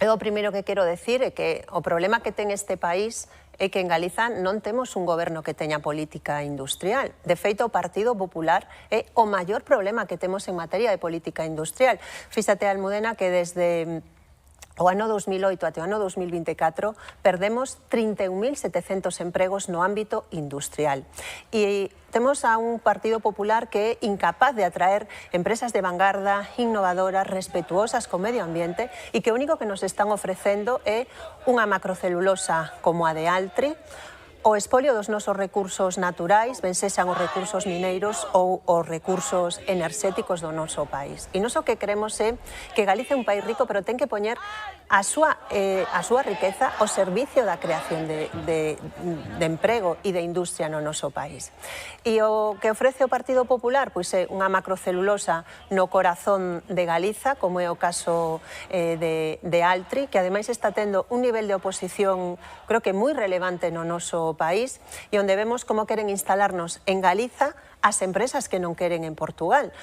Eu o primeiro que quero decir é que o problema que ten este país é que en Galiza non temos un goberno que teña política industrial. De feito, o Partido Popular é o maior problema que temos en materia de política industrial. Fíxate, Almudena, que desde o ano 2008 até o ano 2024 perdemos 31.700 empregos no ámbito industrial. E temos a un Partido Popular que é incapaz de atraer empresas de vanguarda, innovadoras, respetuosas co medio ambiente e que o único que nos están ofrecendo é unha macrocelulosa como a de Altri, o expolio dos nosos recursos naturais, ben sexan os recursos mineiros ou os recursos enerxéticos do noso país. E nós o que queremos é que Galicia é un país rico, pero ten que poñer a súa riqueza ao servicio da creación de emprego e de industria no noso país. E o que ofrece o Partido Popular pois é unha macrocelulosa no corazón de Galiza, como é o caso de Altri, que ademais está tendo un nivel de oposición, creo que moi relevante no noso país, e onde vemos como queren instalarnos en Galiza as empresas que non queren en Portugal.